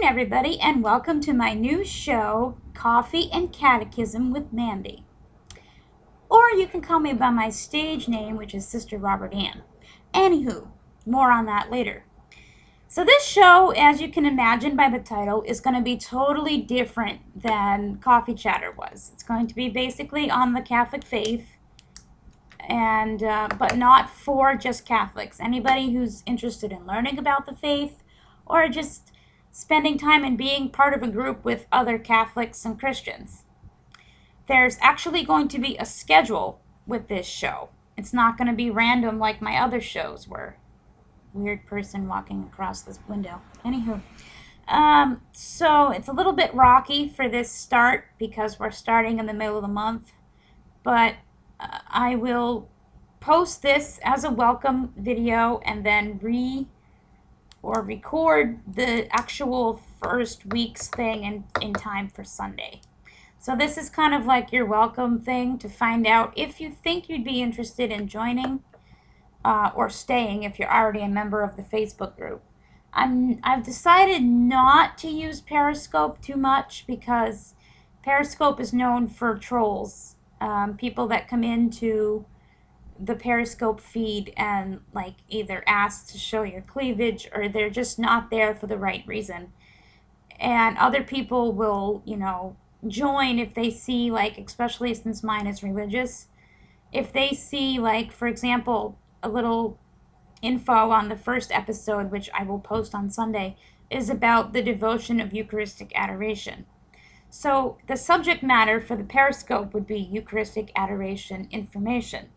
everybody, and welcome to my new show, Coffee and Catechism with Mandy. Or you can call me by my stage name, which is Sister Robert Ann. Anywho, more on that later. So this show, as you can imagine by the title, is going to be totally different than Coffee Chatter was. It's going to be basically on the Catholic faith, and but not for just Catholics. Anybody who's interested in learning about the faith or just spending time and being part of a group with other Catholics and Christians. There's actually going to be a schedule with this show. It's not going to be random like my other shows were. Weird person walking across this window. Anywho, so it's a little bit rocky for this start because we're starting in the middle of the month, but I will post this as a welcome video and then record the actual first week's thing in time for Sunday. So this is kind of like your welcome thing to find out if you think you'd be interested in joining or staying if you're already a member of the Facebook group. I've decided not to use Periscope too much because Periscope is known for trolls, people that come into the Periscope feed and like either ask to show your cleavage or they're just not there for the right reason. And other people will, join if they see, like, especially since mine is religious, if they see, like, for example, a little info on the first episode, which I will post on Sunday, is about the devotion of Eucharistic adoration. So the subject matter for the Periscope would be Eucharistic adoration information.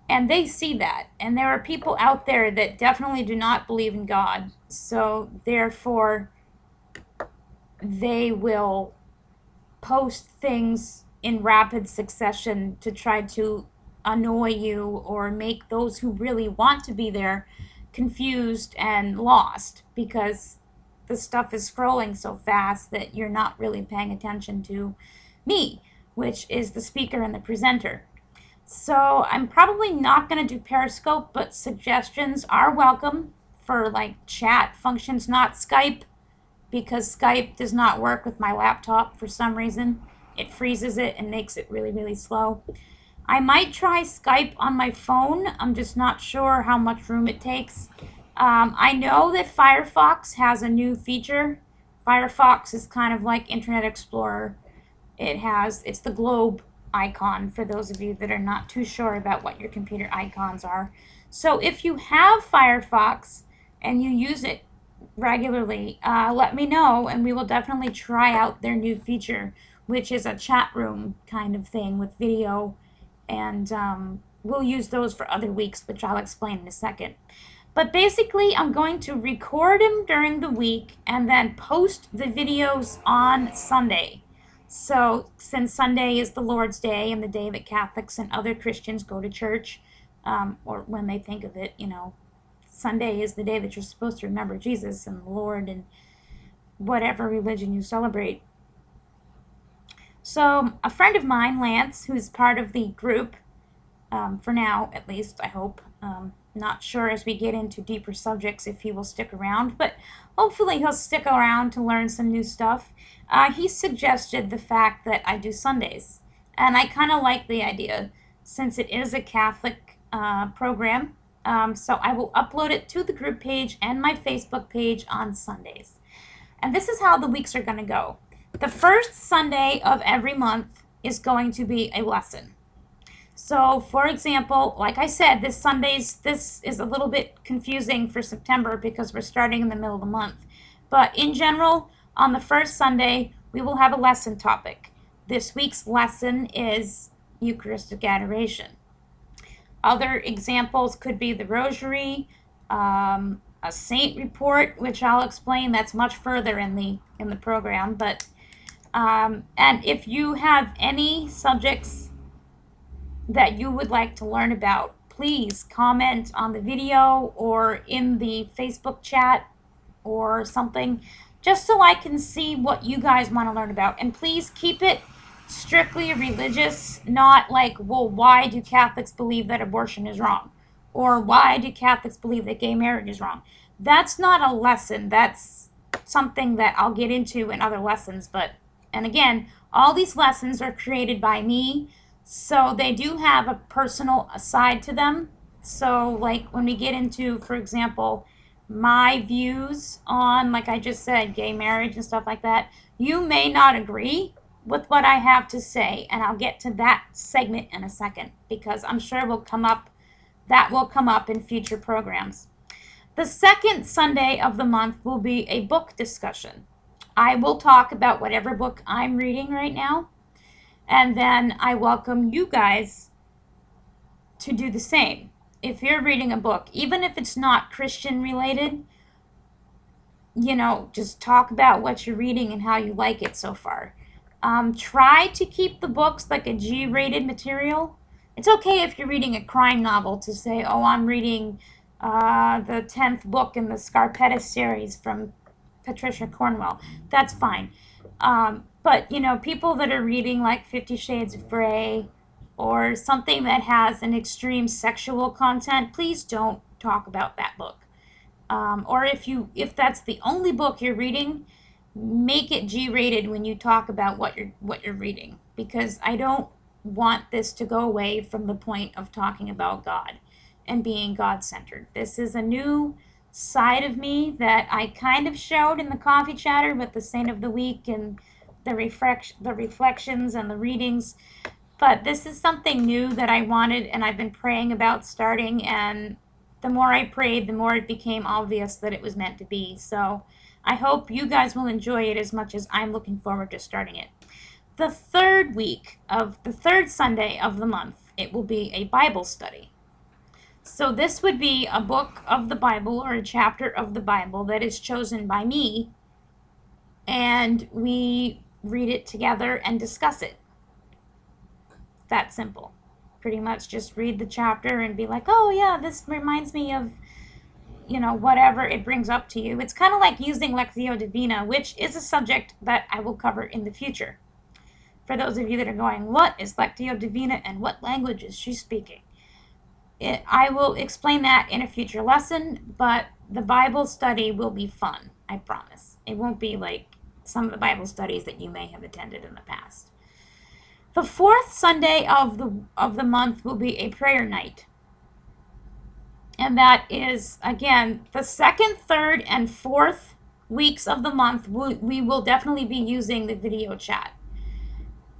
And they see that. And there are people out there that definitely do not believe in God. So therefore, they will post things in rapid succession to try to annoy you or make those who really want to be there confused and lost because the stuff is scrolling so fast that you're not really paying attention to me, which is the speaker and the presenter. So I'm probably not going to do Periscope, but suggestions are welcome for like chat functions, not Skype, because Skype does not work with my laptop for some reason. It freezes it and makes it really, really slow. I might try Skype on my phone. I'm just not sure how much room it takes. I know that Firefox has a new feature. Firefox is kind of like Internet Explorer. It's the globe icon for those of you that are not too sure about what your computer icons are. So if you have Firefox and you use it regularly, let me know and we will definitely try out their new feature, which is a chat room kind of thing with video, and we'll use those for other weeks, which I'll explain in a second. But basically, I'm going to record them during the week and then post the videos on Sunday. So since Sunday is the Lord's Day and the day that Catholics and other Christians go to church, or when they think of it, Sunday is the day that you're supposed to remember Jesus and the Lord and whatever religion you celebrate. So a friend of mine, Lance, who's part of the group, for now at least, I hope, not sure as we get into deeper subjects if he will stick around, but hopefully he'll stick around to learn some new stuff. He suggested the fact that I do Sundays, and I kind of like the idea since it is a Catholic program. So I will upload it to the group page and my Facebook page on Sundays. And this is how the weeks are going to go. The first Sunday of every month is going to be a lesson. So, for example, like I said, this is a little bit confusing for September because we're starting in the middle of the month. But in general, on the first Sunday, we will have a lesson topic. This week's lesson is Eucharistic adoration. Other examples could be the Rosary, a saint report, which I'll explain. That's much further in the program. But and if you have any subjects that you would like to learn about, please comment on the video or in the Facebook chat or something, just so I can see what you guys want to learn about. And please keep it strictly religious, not like, well, why do Catholics believe that abortion is wrong? Or why do Catholics believe that gay marriage is wrong? That's not a lesson. That's something that I'll get into in other lessons, and again, all these lessons are created by me, so they do have a personal side to them. So like when we get into, for example, my views on, like I just said, gay marriage and stuff like that, you may not agree with what I have to say, and I'll get to that segment in a second, because I'm sure that will come up in future programs. The second Sunday of the month will be a book discussion. I will talk about whatever book I'm reading right now, and then I welcome you guys to do the same. If you're reading a book, even if it's not Christian related, just talk about what you're reading and how you like it so far. Try to keep the books like a G-rated material. It's okay if you're reading a crime novel to say, oh, I'm reading the 10th book in the Scarpetta series from Patricia Cornwell. That's fine. But, people that are reading like 50 Shades of Grey or something that has an extreme sexual content, please don't talk about that book. Or if that's the only book you're reading, make it G-rated when you talk about what you're reading, because I don't want this to go away from the point of talking about God and being God-centered. This is a new side of me that I kind of showed in the coffee chatter with the Saint of the Week and the reflections and the readings, but this is something new that I wanted and I've been praying about starting, and the more I prayed, the more it became obvious that it was meant to be. So I hope you guys will enjoy it as much as I'm looking forward to starting it. The third Sunday of the month, it will be a Bible study. So this would be a book of the Bible or a chapter of the Bible that is chosen by me, and we read it together and discuss it. That simple. Pretty much just read the chapter and be like, oh yeah, this reminds me of, whatever it brings up to you. It's kind of like using Lectio Divina, which is a subject that I will cover in the future. For those of you that are going, what is Lectio Divina and what language is she speaking? I will explain that in a future lesson, but the Bible study will be fun, I promise. It won't be like some of the Bible studies that you may have attended in the past. The fourth Sunday of the month will be a prayer night. And that is, again, the second, third, and fourth weeks of the month, we will definitely be using the video chat.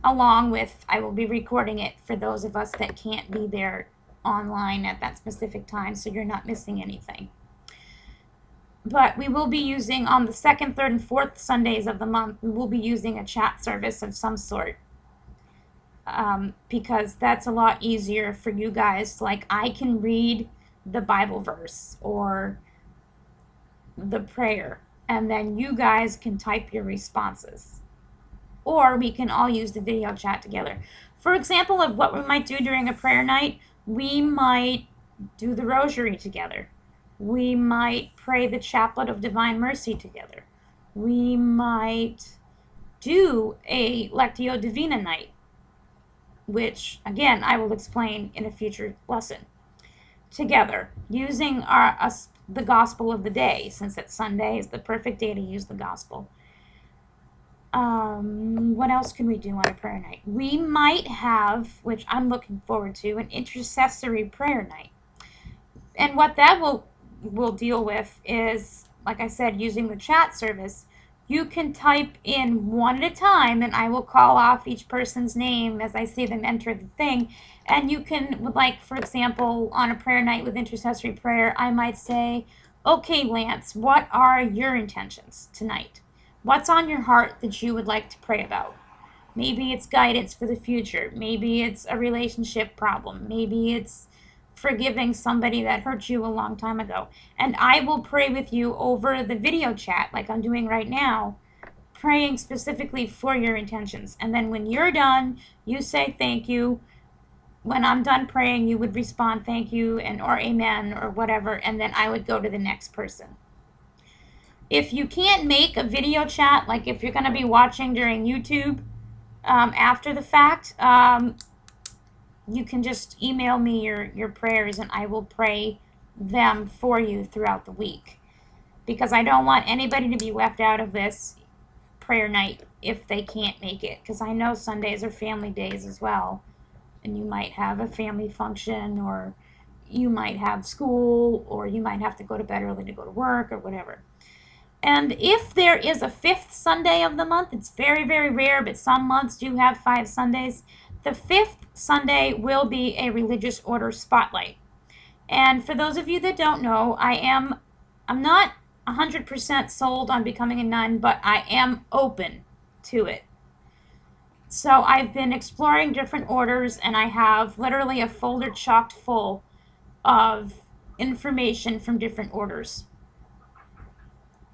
Along with, I will be recording it for those of us that can't be there online at that specific time, so you're not missing anything. But we will be using, on the second, third, and fourth Sundays of the month, we will be using a chat service of some sort. Because that's a lot easier for you guys. Like, I can read the Bible verse or the prayer, and then you guys can type your responses. Or we can all use the video chat together. For example, of what we might do during a prayer night, we might do the rosary together. We might pray the Chaplet of Divine Mercy together. We might do a Lectio Divina night, which, again, I will explain in a future lesson, together, using the Gospel of the day, since it's Sunday is the perfect day to use the Gospel. What else can we do on a prayer night? We might have, which I'm looking forward to, an intercessory prayer night. And what that will deal with is, like I said, using the chat service. You can type in one at a time, and I will call off each person's name as I see them enter the thing. And you can, like, for example, on a prayer night with intercessory prayer, I might say, okay, Lance, what are your intentions tonight? What's on your heart that you would like to pray about? Maybe it's guidance for the future. Maybe it's a relationship problem. Maybe it's forgiving somebody that hurt you a long time ago. And I will pray with you over the video chat, like I'm doing right now, praying specifically for your intentions. And then when you're done, you say thank you. When I'm done praying, you would respond thank you and or amen or whatever, and then I would go to the next person. If you can't make a video chat, like if you're going to be watching during YouTube after the fact, you can just email me your prayers and I will pray them for you throughout the week. because I don't want anybody to be left out of this prayer night if they can't make it, because I know Sundays are family days as well, and you might have a family function, or you might have school, or you might have to go to bed early to go to work or whatever. And if there is a fifth Sunday of the month, it's very, very rare, but some months do have 5 Sundays. The fifth Sunday will be a religious order spotlight. And for those of you that don't know, I'm not 100% sold on becoming a nun, but I am open to it. So I've been exploring different orders, and I have literally a folder chocked full of information from different orders.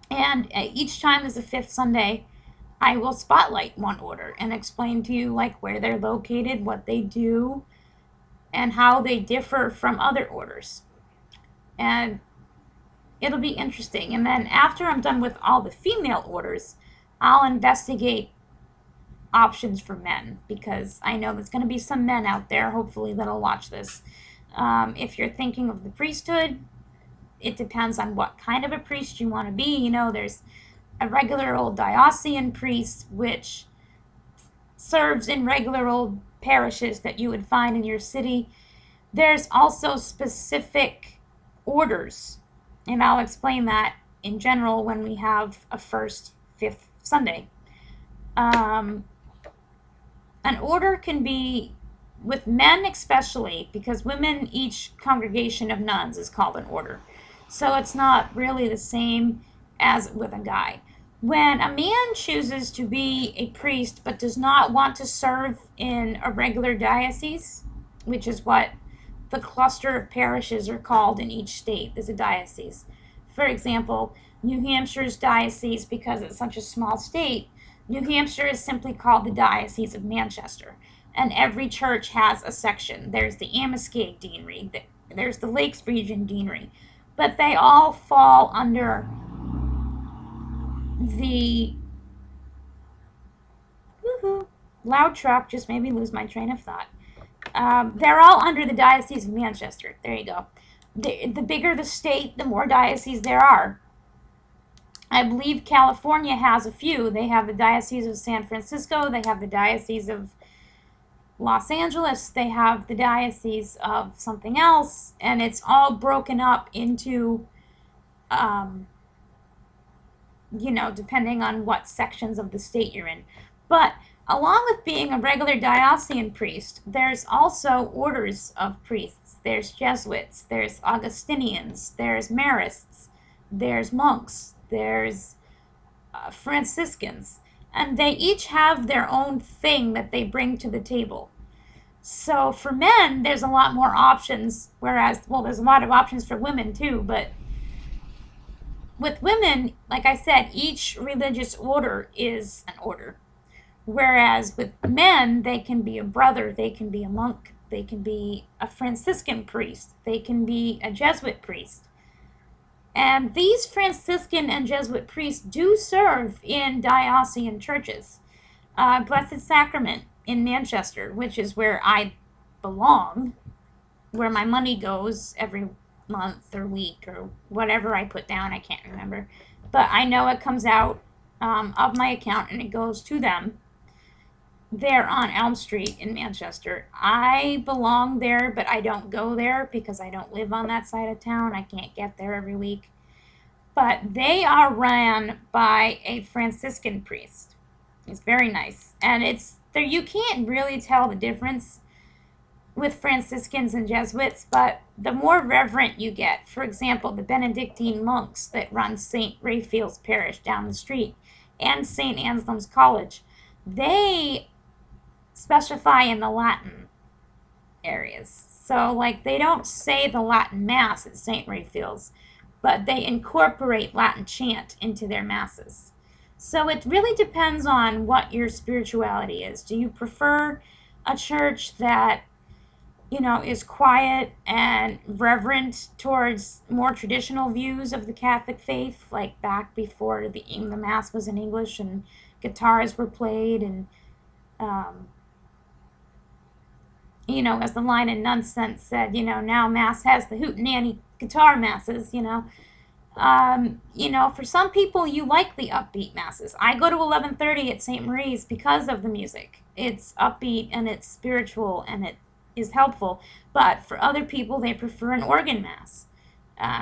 And each time there's a fifth Sunday, I will spotlight one order and explain to you like where they're located, what they do, and how they differ from other orders. And it'll be interesting. And then after I'm done with all the female orders, I'll investigate options for men, because I know there's going to be some men out there, hopefully, that'll watch this. If you're thinking of the priesthood, it depends on what kind of a priest you want to be. You know, there's a regular old diocesan priest, which serves in regular old parishes that you would find in your city. There's also specific orders, and I'll explain that in general when we have a first, fifth Sunday. An order can be, with men especially, because women, each congregation of nuns is called an order. So it's not really the same as with a guy. When a man chooses to be a priest but does not want to serve in a regular diocese, which is what the cluster of parishes are called in each state, is a diocese. For example, New Hampshire's diocese, because it's such a small state, New Hampshire is simply called the Diocese of Manchester. And every church has a section. There's the Amoskeag Deanery, there's the Lakes Region Deanery. But they all fall under the loud truck just made me lose my train of thought. They're all under the Diocese of Manchester. There you go. The bigger the state, the more dioceses there are. I believe California has a few. They have the Diocese of San Francisco. They have the Diocese of Los Angeles. They have the Diocese of something else. And it's all broken up into, depending on what sections of the state you're in. But along with being a regular diocesan priest, there's also orders of priests. There's Jesuits, there's Augustinians, there's Marists, there's monks, there's Franciscans, and they each have their own thing that they bring to the table. So for men, there's a lot more options, whereas, well, there's a lot of options for women too, but with women, like I said, each religious order is an order. Whereas with men, they can be a brother, they can be a monk, they can be a Franciscan priest, they can be a Jesuit priest. And these Franciscan and Jesuit priests do serve in diocesan churches. Blessed Sacrament in Manchester, which is where I belong, where my money goes every month or week or whatever I put down, I can't remember. But I know it comes out of my account and it goes to them. They're on Elm Street in Manchester. I belong there, but I don't go there because I don't live on that side of town. I can't get there every week. But they are ran by a Franciscan priest. It's very nice. And it's there, you can't really tell the difference with Franciscans and Jesuits, but the more reverent you get, for example, the Benedictine monks that run St. Raphael's Parish down the street and St. Anselm's College, they specify in the Latin areas. So, like, they don't say the Latin Mass at St. Raphael's, but they incorporate Latin chant into their masses. So it really depends on what your spirituality is. Do you prefer a church that, is quiet and reverent towards more traditional views of the Catholic faith, like back before the Mass was in English and guitars were played and as the line in Nonsense said, now Mass has the hootenanny guitar masses, For some people, you like the upbeat masses. I go to 11:30 at St. Marie's because of the music. It's upbeat and it's spiritual and it is helpful. But for other people, they prefer an organ mass,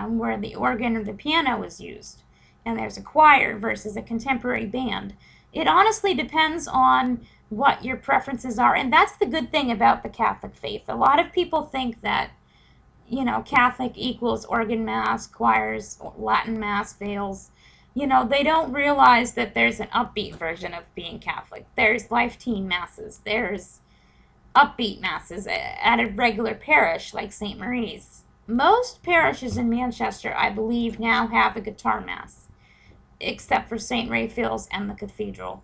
where the organ or the piano is used, and there's a choir versus a contemporary band. It honestly depends on what your preferences are, and that's the good thing about the Catholic faith. A lot of people think that Catholic equals organ mass, choirs, Latin mass, veils. They don't realize that there's an upbeat version of being Catholic. There's life teen masses. There's upbeat masses at a regular parish like St. Marie's. Most parishes in Manchester, I believe, now have a guitar mass, except for St. Raphael's and the cathedral.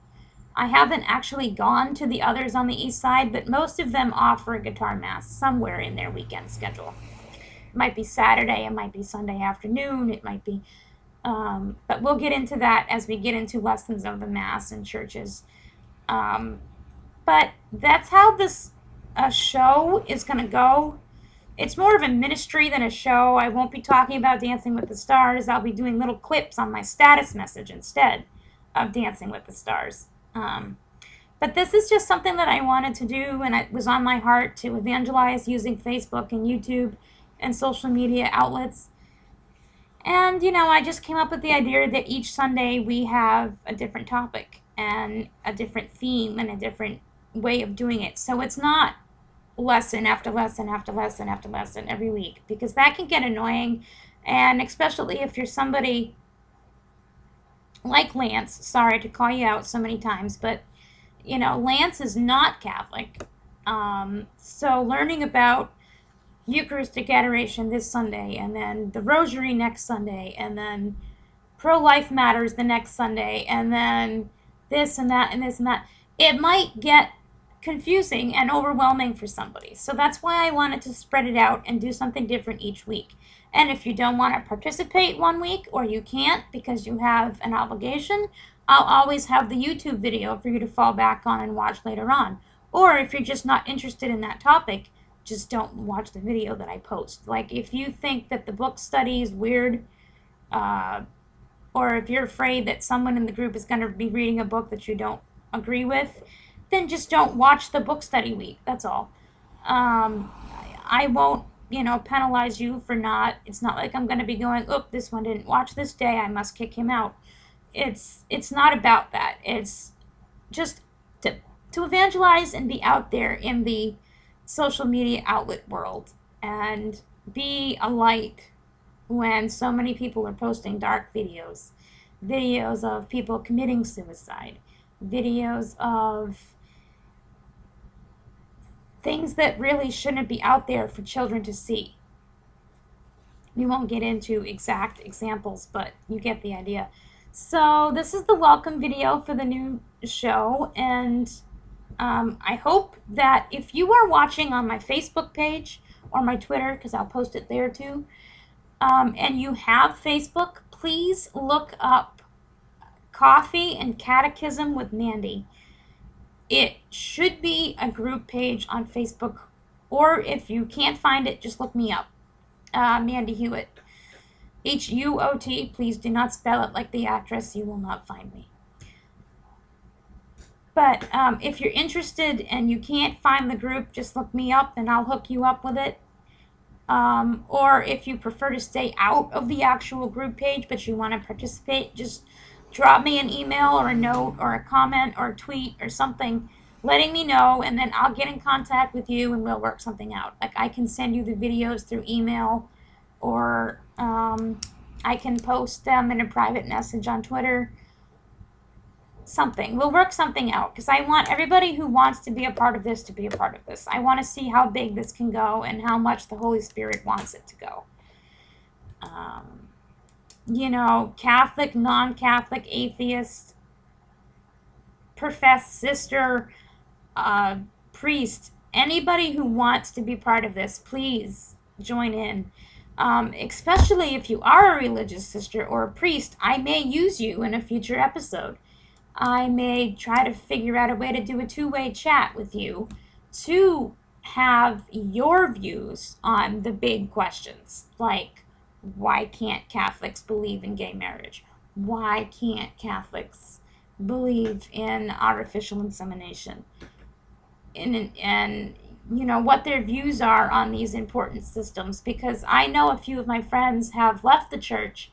I haven't actually gone to the others on the east side, but most of them offer a guitar mass somewhere in their weekend schedule. It might be Saturday, it might be Sunday afternoon, it might be, but we'll get into that as we get into lessons of the Mass in churches. But that's how this show is going to go. It's more of a ministry than a show. I won't be talking about Dancing with the Stars. I'll be doing little clips on my status message instead of Dancing with the Stars. But this is just something that I wanted to do, and it was on my heart to evangelize using Facebook and YouTube and social media outlets. And, I just came up with the idea that each Sunday we have a different topic and a different theme and a different way of doing it. So it's not lesson after lesson after lesson after lesson every week, because that can get annoying. And especially if you're somebody like Lance, sorry to call you out so many times, but, Lance is not Catholic. So learning about Eucharistic adoration this Sunday, and then the Rosary next Sunday, and then pro-life matters the next Sunday, and then this and that and this and that, it might get confusing and overwhelming for somebody. So that's why I wanted to spread it out and do something different each week. And if you don't want to participate one week, or you can't because you have an obligation, I'll always have the YouTube video for you to fall back on and watch later on. Or if you're just not interested in that topic, just don't watch the video that I post. Like, if you think that the book study is weird, or if you're afraid that someone in the group is going to be reading a book that you don't agree with, then just don't watch the book study week. That's all. I won't, penalize you for not. It's not like I'm going to be going, oh, this one didn't watch this day, I must kick him out. It's not about that. It's just to evangelize and be out there in the social media outlet world and be a light when so many people are posting dark videos of people committing suicide, videos of things that really shouldn't be out there for children to see. We won't get into exact examples, but you get the idea. So this is the welcome video for the new show, and I hope that if you are watching on my Facebook page or my Twitter, because I'll post it there too, and you have Facebook, please look up Coffee and Catechism with Mandy. It should be a group page on Facebook, or if you can't find it, just look me up. Mandy Hewitt. H-U-O-T. Please do not spell it like the actress. You will not find me. But if you're interested and you can't find the group, just look me up and I'll hook you up with it. Or if you prefer to stay out of the actual group page but you want to participate, just drop me an email or a note or a comment or a tweet or something letting me know, and then I'll get in contact with you and we'll work something out. Like, I can send you the videos through email, or I can post them in a private message on Twitter. Something. We'll work something out, because I want everybody who wants to be a part of this to be a part of this. I want to see how big this can go and how much the Holy Spirit wants it to go. Catholic, non-Catholic, atheist, professed sister, priest, anybody who wants to be part of this, please join in. Especially if you are a religious sister or a priest, I may use you in a future episode. I may try to figure out a way to do a two-way chat with you to have your views on the big questions, like Why can't Catholics believe in gay marriage? Why can't Catholics believe in artificial insemination? And you know what their views are on these important systems, because I know a few of my friends have left the church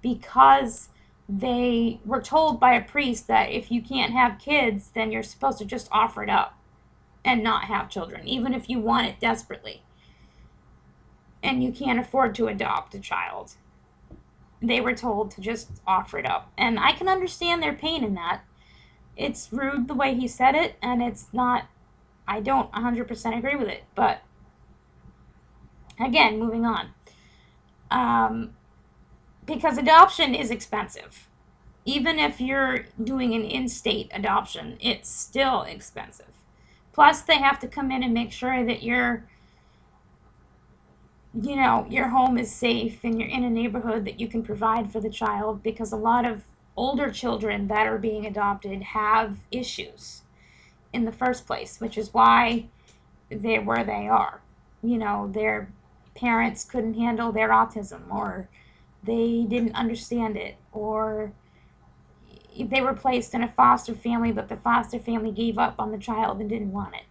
because they were told by a priest that if you can't have kids, then you're supposed to just offer it up and not have children, even if you want it desperately and you can't afford to adopt a child. They were told to just offer it up, and I can understand their pain in that. It's rude the way he said it, and it's not, I don't 100% agree with it, but again, moving on. Because adoption is expensive. Even if you're doing an in-state adoption, it's still expensive. Plus, they have to come in and make sure that your home is safe and you're in a neighborhood that you can provide for the child, because a lot of older children that are being adopted have issues in the first place, which is why they're where they are. Their parents couldn't handle their autism, or they didn't understand it, or they were placed in a foster family, but the foster family gave up on the child and didn't want it.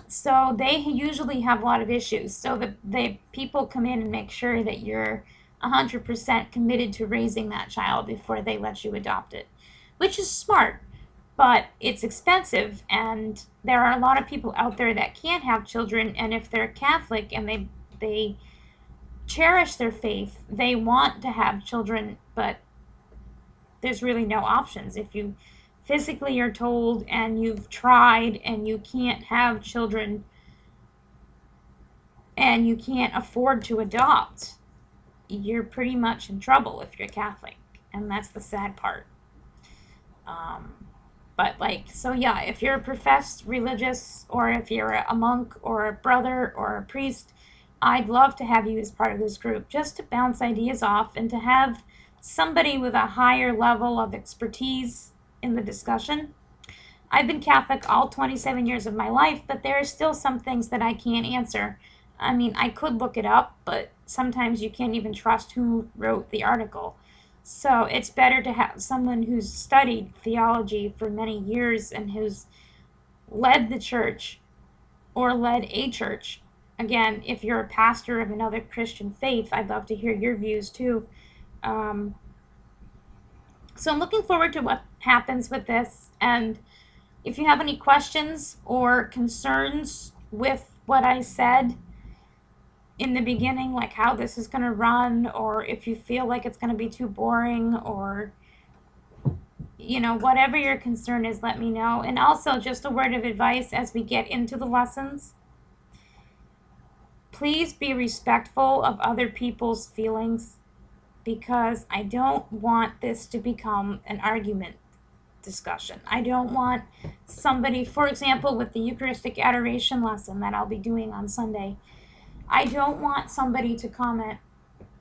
So they usually have a lot of issues. So the people come in and make sure that you're 100% committed to raising that child before they let you adopt it, which is smart, but it's expensive. And there are a lot of people out there that can't have children, and if they're Catholic and they cherish their faith, they want to have children, but there's really no options. If you physically are told and you've tried and you can't have children and you can't afford to adopt, you're pretty much in trouble if you're Catholic, and that's the sad part. But if you're a professed religious, or if you're a monk or a brother or a priest, I'd love to have you as part of this group, just to bounce ideas off and to have somebody with a higher level of expertise in the discussion. I've been Catholic all 27 years of my life, but there are still some things that I can't answer. I mean, I could look it up, but sometimes you can't even trust who wrote the article. So it's better to have someone who's studied theology for many years and who's led the church or led a church. Again, if you're a pastor of another Christian faith, I'd love to hear your views too. So I'm looking forward to what happens with this, and if you have any questions or concerns with what I said in the beginning, like how this is going to run, or if you feel like it's going to be too boring, or whatever your concern is, let me know. And also, just a word of advice as we get into the lessons: please be respectful of other people's feelings, because I don't want this to become an argument discussion. I don't want somebody, for example, with the Eucharistic adoration lesson that I'll be doing on Sunday, I don't want somebody to comment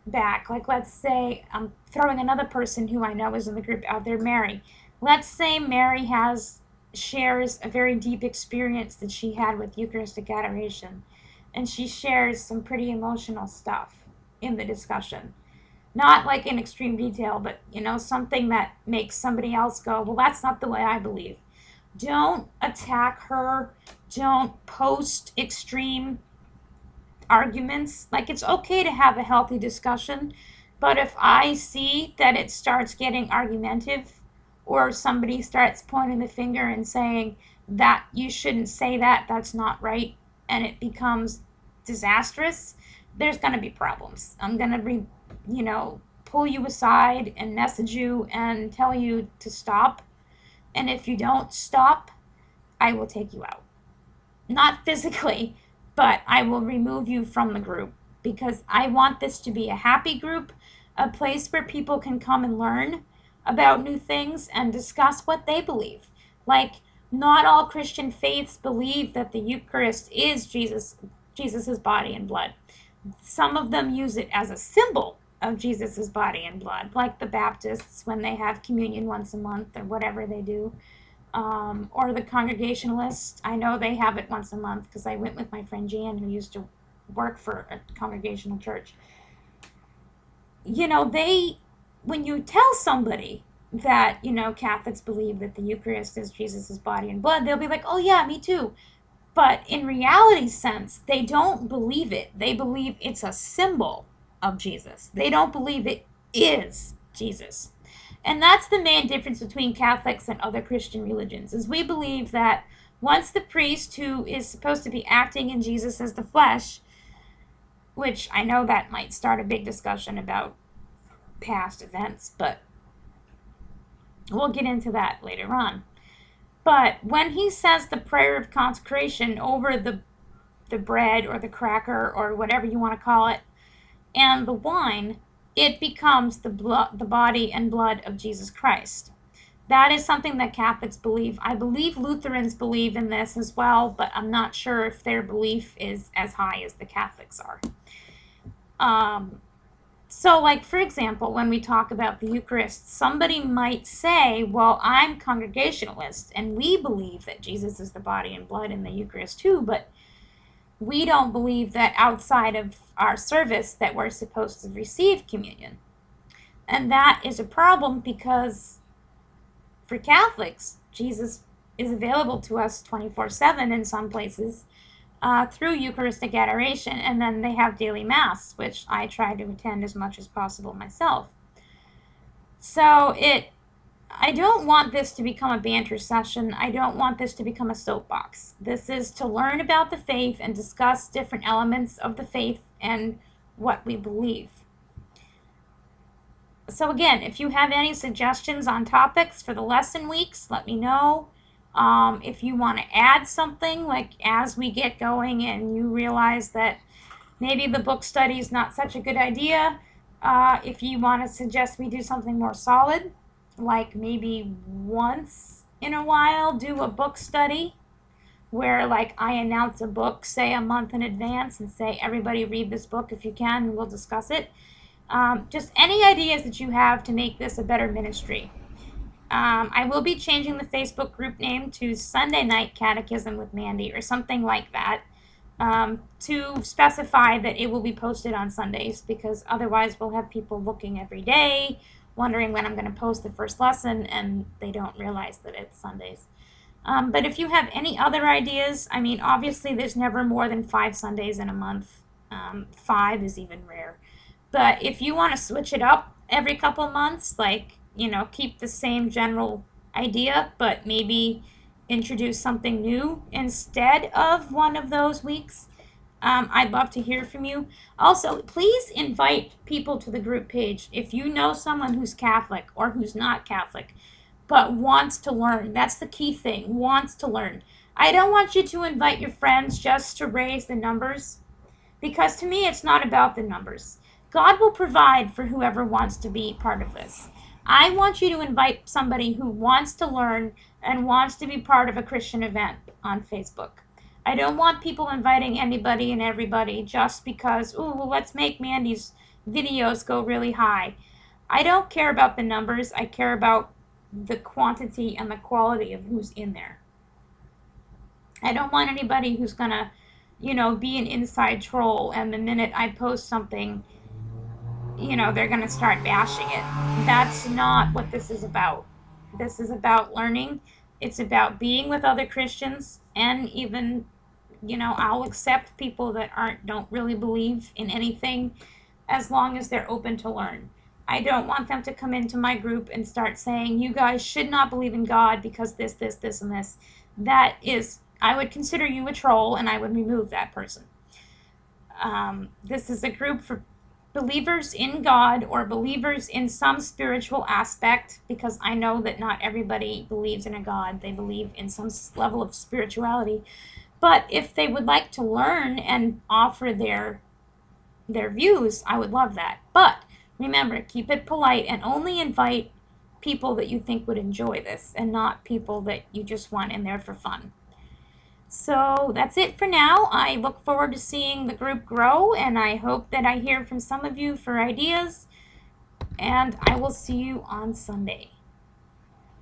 back. Like, let's say, I'm throwing another person who I know is in the group out there, Mary. Let's say Mary shares a very deep experience that she had with Eucharistic adoration, and she shares some pretty emotional stuff in the discussion. Not like in extreme detail, but something that makes somebody else go, well, that's not the way I believe. Don't attack her. Don't post extreme arguments. Like, it's okay to have a healthy discussion, but if I see that it starts getting argumentative, or somebody starts pointing the finger and saying that you shouldn't say that, that's not right, and it becomes disastrous, there's going to be problems. I'm going to pull you aside and message you and tell you to stop. And if you don't stop, I will take you out. Not physically, but I will remove you from the group, because I want this to be a happy group, a place where people can come and learn about new things and discuss what they believe. Like, not all Christian faiths believe that the Eucharist is Jesus's body and blood. Some of them use it as a symbol of Jesus's body and blood, like the Baptists when they have communion once a month or whatever they do, or the Congregationalists. I know they have it once a month because I went with my friend Jan, who used to work for a Congregational church. when you tell somebody that, Catholics believe that the Eucharist is Jesus' body and blood, they'll be like, oh yeah, me too. But in reality sense, they don't believe it. They believe it's a symbol of Jesus. They don't believe it is Jesus. And that's the main difference between Catholics and other Christian religions, is we believe that once the priest who is supposed to be acting in Jesus as the flesh, which I know that might start a big discussion about past events, but we'll get into that later on. But when he says the prayer of consecration over the bread or the cracker or whatever you want to call it, and the wine, it becomes the body and blood of Jesus Christ. That is something that Catholics believe. I believe Lutherans believe in this as well, but I'm not sure if their belief is as high as the Catholics are. So, like, for example, when we talk about the Eucharist, somebody might say, well, I'm Congregationalist, and we believe that Jesus is the body and blood in the Eucharist too, but we don't believe that outside of our service that we're supposed to receive communion. And that is a problem because for Catholics, Jesus is available to us 24/7 in some places through Eucharistic adoration, and then they have daily Mass, which I try to attend as much as possible myself. So I don't want this to become a banter session. I don't want this to become a soapbox. This is to learn about the faith and discuss different elements of the faith and what we believe. So again, if you have any suggestions on topics for the lesson weeks, let me know. If you want to add something, like as we get going and you realize that maybe the book study is not such a good idea, if you want to suggest we do something more solid, like maybe once in a while do a book study where like I announce a book, say a month in advance, and say everybody read this book if you can, and we'll discuss it. Just any ideas that you have to make this a better ministry. I will be changing the Facebook group name to Sunday Night Catechism with Mandy or something like that, to specify that it will be posted on Sundays, because otherwise we'll have people looking every day wondering when I'm going to post the first lesson, and they don't realize that it's Sundays. But if you have any other ideas, I mean, obviously there's never more than 5 Sundays in a month. 5 is even rare. But if you want to switch it up every couple months, like, keep the same general idea, but maybe introduce something new instead of one of those weeks, I'd love to hear from you. Also, please invite people to the group page. If you know someone who's Catholic or who's not Catholic, but wants to learn, that's the key thing, wants to learn. I don't want you to invite your friends just to raise the numbers, because to me it's not about the numbers. God will provide for whoever wants to be part of this. I want you to invite somebody who wants to learn and wants to be part of a Christian event on Facebook. I don't want people inviting anybody and everybody just because, well, let's make Mandy's videos go really high. I don't care about the numbers. I care about the quantity and the quality of who's in there. I don't want anybody who's going to, be an inside troll, and the minute I post something, they're going to start bashing it. That's not what this is about. This is about learning. It's about being with other Christians, and even, I'll accept people that don't really believe in anything, as long as they're open to learn. I don't want them to come into my group and start saying, you guys should not believe in God because this, and this. That is, I would consider you a troll, and I would remove that person. This is a group for believers in God or believers in some spiritual aspect, because I know that not everybody believes in a God. They believe in some level of spirituality. But if they would like to learn and offer their views, I would love that. But remember, keep it polite and only invite people that you think would enjoy this, and not people that you just want in there for fun. So that's it for now. I look forward to seeing the group grow, and I hope that I hear from some of you for ideas, and I will see you on Sunday.